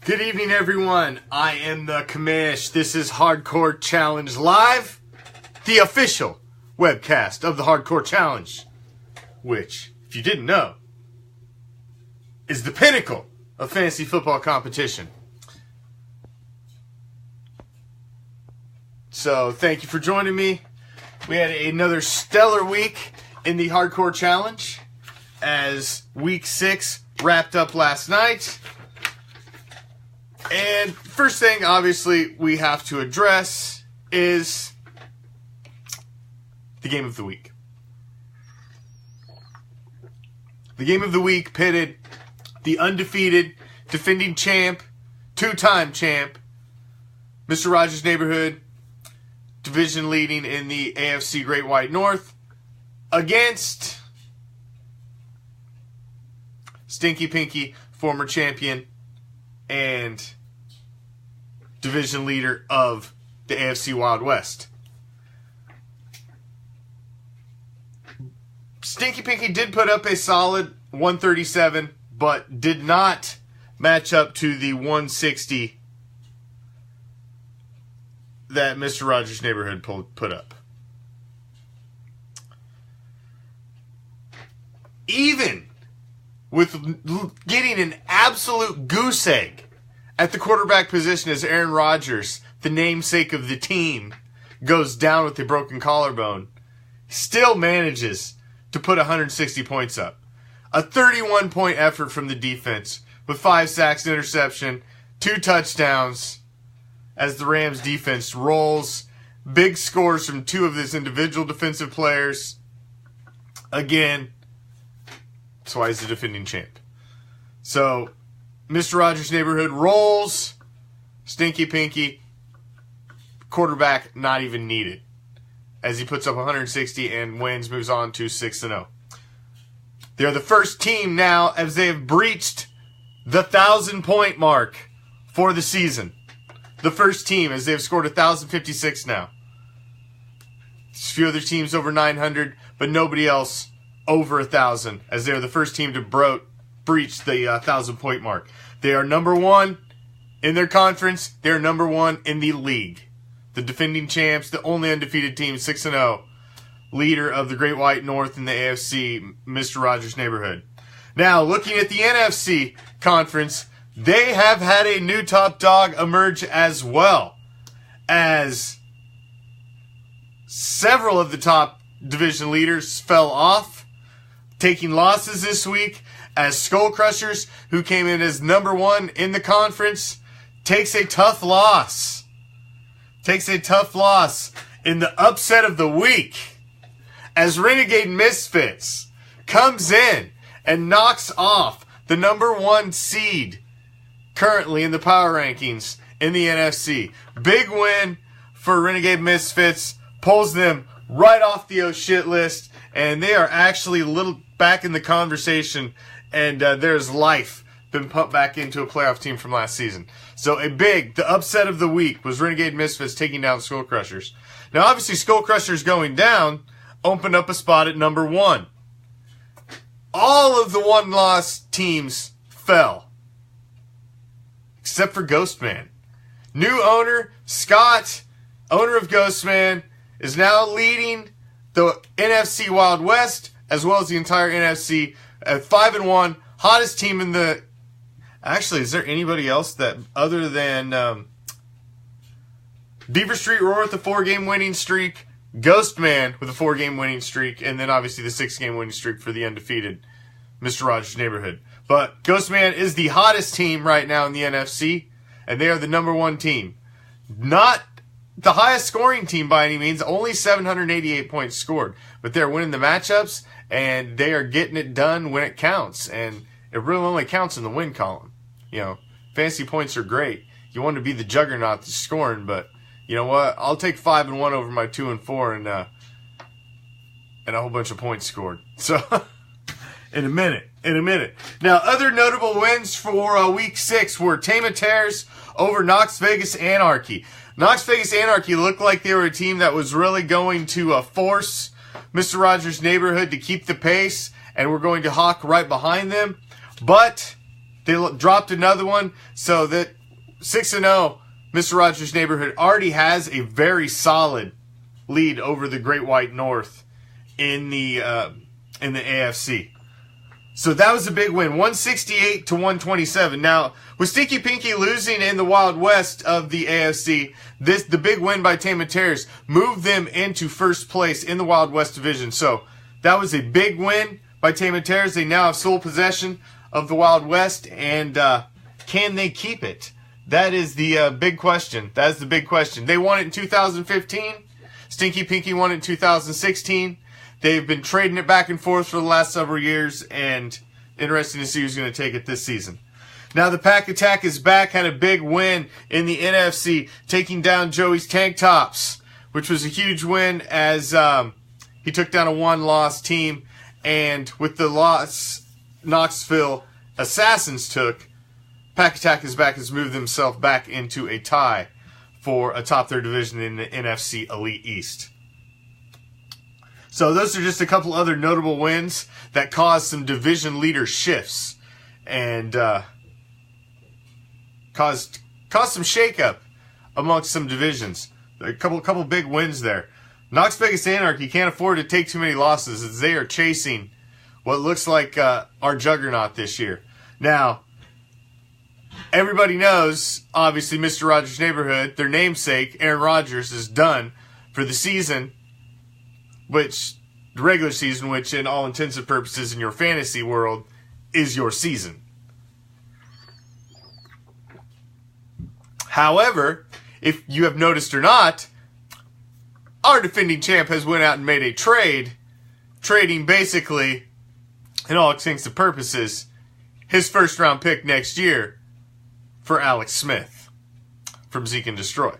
Good evening, everyone. I am the Commish. This is Hardcore Challenge Live, the official webcast of the Hardcore Challenge, which, if you didn't know, is the pinnacle of fantasy football competition. So, thank you for joining me. We had another stellar week in the Hardcore Challenge as Week 6 wrapped up last night. And first thing, obviously, we have to address is the Game of the Week. The Game of the Week pitted the undefeated, defending champ, two-time champ, Mr. Rogers' Neighborhood, division leading in the AFC Great White North, against Stinky Pinky, former champion and division leader of the AFC Wild West. Stinky Pinky did put up a solid 137, but did not match up to the 160 that Mr. Rogers' Neighborhood put up. Even with getting an absolute goose egg at the quarterback position as Aaron Rodgers, the namesake of the team, goes down with a broken collarbone, still manages to put 160 points up. A 31-point effort from the defense with 5 sacks, an interception, 2 touchdowns as the Rams defense rolls. Big scores from 2 of his individual defensive players. Again, that's why he's the defending champ. So, Mr. Rogers' Neighborhood rolls. Stinky Pinky, quarterback not even needed, as he puts up 160 and wins, moves on to 6-0. They are the first team now as they have breached the 1,000-point mark for the season. The first team as they have scored 1,056 now. There's a few other teams over 900, but nobody else over 1,000, as they are the first team to breach the 1,000-point mark. They are number 1 in their conference. They are number 1 in the league. The defending champs, the only undefeated team, 6-0. Leader of the Great White North in the AFC, Mr. Rogers' Neighborhood. Now, looking at the NFC conference, they have had a new top dog emerge as well, as several of the top division leaders fell off, taking losses this week, as Skull Crushers, who came in as number 1 in the conference, takes a tough loss. Takes a tough loss in the upset of the week, as Renegade Misfits comes in and knocks off the number 1 seed currently in the power rankings in the NFC. Big win for Renegade Misfits, pulls them right off the oh shit list, and they are actually a little back in the conversation, and there's life been pumped back into a playoff team from last season. So the upset of the week was Renegade Misfits taking down Skull Crushers. Now obviously Skull Crushers going down opened up a spot at number 1. All of the one-loss teams fell, except for Ghostman. New owner, Scott, owner of Ghostman, is now leading the NFC Wild West, as well as the entire NFC, at 5-1. Hottest team in the... Actually, is there anybody else that, other than Beaver Street Roar with a 4-game winning streak, Ghostman with a 4-game winning streak, and then obviously the 6-game winning streak for the undefeated Mr. Rogers' Neighborhood. But Ghostman is the hottest team right now in the NFC, and they are the number 1 team. Not the highest scoring team by any means, only 788 points scored. But they're winning the matchups, and they are getting it done when it counts. And it really only counts in the win column. You know, fantasy points are great. You want to be the juggernaut that's scoring, but you know what? I'll take 5-1 over my 2-4 and a whole bunch of points scored. So, in a minute. Now, other notable wins for Week 6 were Tama Tears over Knox Vegas Anarchy. Knox Vegas Anarchy looked like they were a team that was really going to force Mr. Rogers' Neighborhood to keep the pace, and we're going to hawk right behind them. But They dropped another one, so that 6-0, Mr. Rogers' Neighborhood already has a very solid lead over the Great White North in the AFC. So that was a big win, 168 to 127. Now, with Stinky Pinky losing in the Wild West of the AFC, the big win by Tama Terrace moved them into first place in the Wild West division. So that was a big win by Tama Terrace. They now have sole possession of the Wild West, and can they keep it? That is the big question. That is the big question. They won it in 2015. Stinky Pinky won it in 2016. They've been trading it back and forth for the last several years, and interesting to see who's going to take it this season. Now the Pack Attack is back, had a big win in the NFC, taking down Joey's Tank Tops, which was a huge win as he took down a one-loss team, and with the loss Knoxville Assassins took, Pack Attack is back, has moved themselves back into a tie for atop their division in the NFC Elite East. So those are just a couple other notable wins that caused some division leader shifts and caused some shakeup amongst some divisions. A couple big wins there. Knox Vegas Anarchy can't afford to take too many losses as they are chasing what looks like our juggernaut this year. Now, everybody knows, obviously, Mr. Rogers' Neighborhood, their namesake, Aaron Rodgers, is done for the season, which, the regular season, which in all intents and purposes in your fantasy world, is your season. However, if you have noticed or not, our defending champ has went out and made a trade, trading basically, in all intents and purposes, his first round pick next year for Alex Smith from Zeke and Destroy.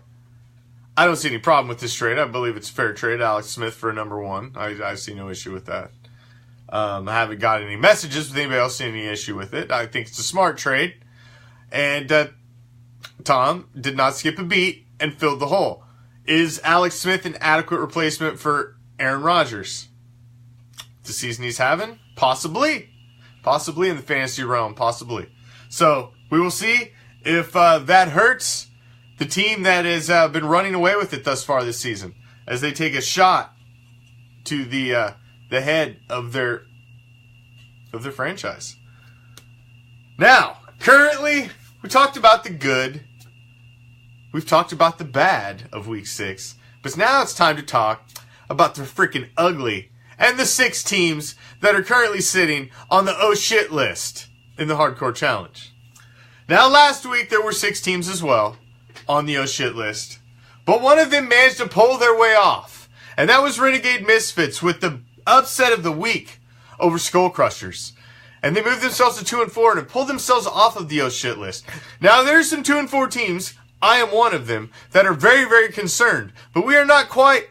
I don't see any problem with this trade. I believe it's a fair trade. Alex Smith for a number one. I see no issue with that. I haven't got any messages with anybody else seeing any issue with it. I think it's a smart trade. And Tom did not skip a beat and filled the hole. Is Alex Smith an adequate replacement for Aaron Rodgers? The season he's having? Possibly. Possibly in the fantasy realm. Possibly. So we will see if that hurts the team that has been running away with it thus far this season, as they take a shot to the head of their franchise. Now, currently, we talked about the good, we've talked about the bad of Week 6, but now it's time to talk about the freaking ugly and the 6 teams that are currently sitting on the oh shit list in the Hardcore Challenge. Now, last week there were 6 teams as well on the oh shit list, but one of them managed to pull their way off, and that was Renegade Misfits with the upset of the week over Skull Crushers. And they moved themselves to 2-4 and have pulled themselves off of the oh shit list. Now there's some 2-4 teams, I am one of them, that are very, very concerned, but we are not quite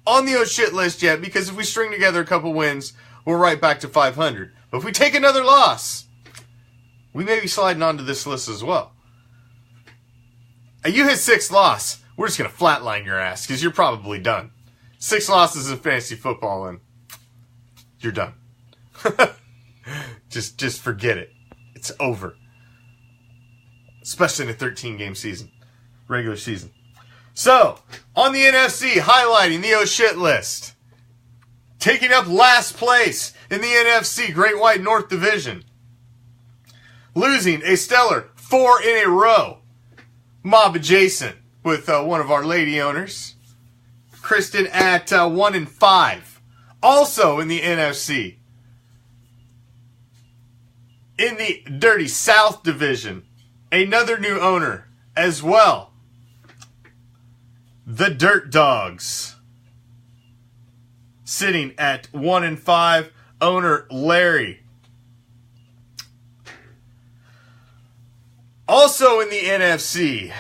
on the oh shit list yet, because if we string together a couple wins, we're right back to 500. But if we take another loss, we may be sliding onto this list as well. You hit 6 losses, we're just going to flatline your ass, because you're probably done. 6 losses in fantasy football, and you're done. Just forget it. It's over. Especially in a 13-game season. Regular season. So, on the NFC, highlighting the oh shit list. Taking up last place in the NFC Great White North Division. Losing a stellar 4 in a row. Mob Adjacent with one of our lady owners. Kristen at 1-5. Also in the NFC. In the Dirty South Division. Another new owner as well. The Dirt Dogs. Sitting at 1-5. Owner Larry. Also in the NFC,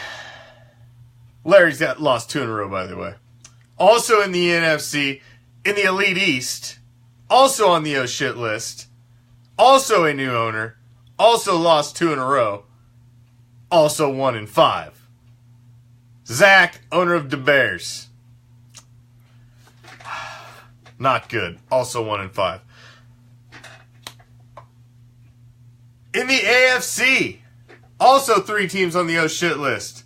Larry's lost 2 in a row, by the way. Also in the NFC, in the Elite East, also on the oh shit list, also a new owner, also lost 2 in a row, also 1-5. Zach, owner of the Bears. Not good. Also 1-5. In the AFC, also 3 teams on the oh shit list.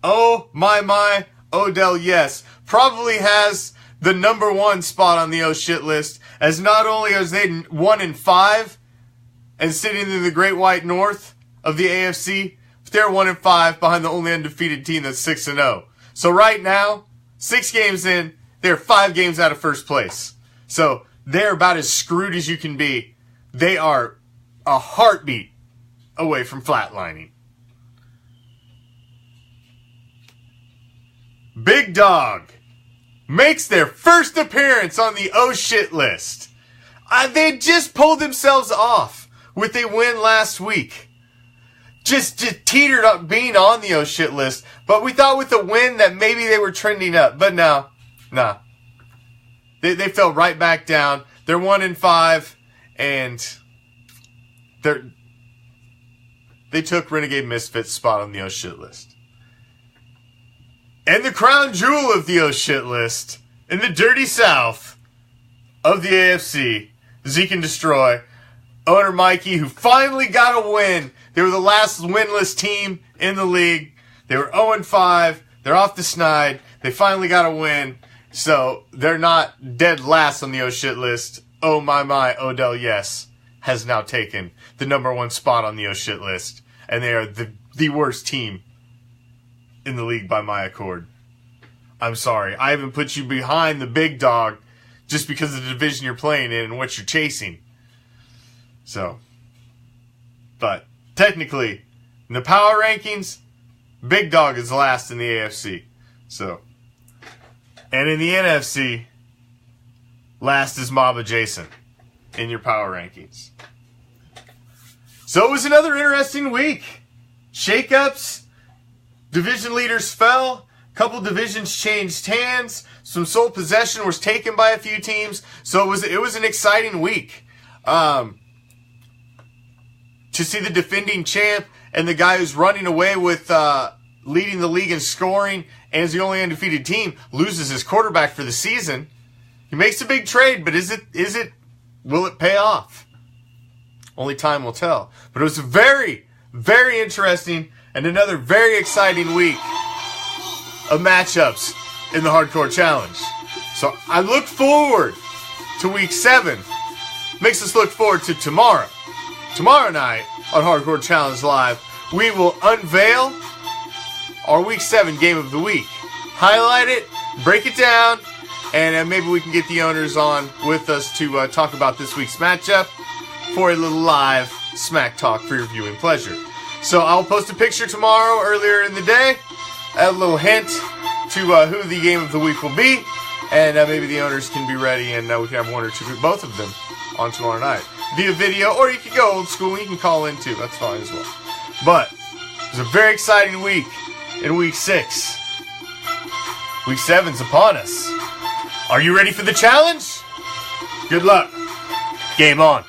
Oh my, Odell, yes, probably has the number 1 spot on the oh shit list, as not only are they 1-5 and sitting in the Great White North of the AFC, but they're 1-5 behind the only undefeated team that's 6-0. So right now, 6 games in, they're 5 games out of first place. So they're about as screwed as you can be. They are a heartbeat away from flatlining. Big Dog makes their first appearance on the oh shit list. They just pulled themselves off with a win last week. Just teetered up being on the oh shit list. But we thought with a win that maybe they were trending up. But no. Nah. They fell right back down. They're 1-5. And they took Renegade Misfits' spot on the oh shit list. And the crown jewel of the oh shit list, in the dirty south of the AFC, Zeke and Destroy, owner Mikey, who finally got a win. They were the last winless team in the league. They were 0-5. They're off the snide. They finally got a win. So they're not dead last on the oh shit list. Oh my, Odell, yes, has now taken the number 1 spot on the oh shit list. And they are the worst team in the league by my accord. I'm sorry. I haven't put you behind the Big Dog just because of the division you're playing in and what you're chasing. So, but technically, in the power rankings, Big Dog is last in the AFC. So, and in the NFC, last is Mamba Jason in your power rankings. So it was another interesting week. Shakeups. Division leaders fell. A couple divisions changed hands. Some sole possession was taken by a few teams. So it was an exciting week. To see the defending champ and the guy who's running away with leading the league in scoring and is the only undefeated team loses his quarterback for the season. He makes a big trade, but will it pay off? Only time will tell. But it was a very, very interesting and another very exciting week of matchups in the Hardcore Challenge. So I look forward to week 7. Makes us look forward to tomorrow. Tomorrow night on Hardcore Challenge Live, we will unveil our week 7 game of the week. Highlight it, break it down, and maybe we can get the owners on with us to talk about this week's matchup for a little live smack talk for your viewing pleasure. So I'll post a picture tomorrow earlier in the day, a little hint to who the game of the week will be, and maybe the owners can be ready and we can have one or two, both of them, on tomorrow night via video, or you can go old school and you can call in too. That's fine as well. But it was a very exciting week in week 6. Week 7's upon us. Are you ready for the challenge? Good luck. Game on.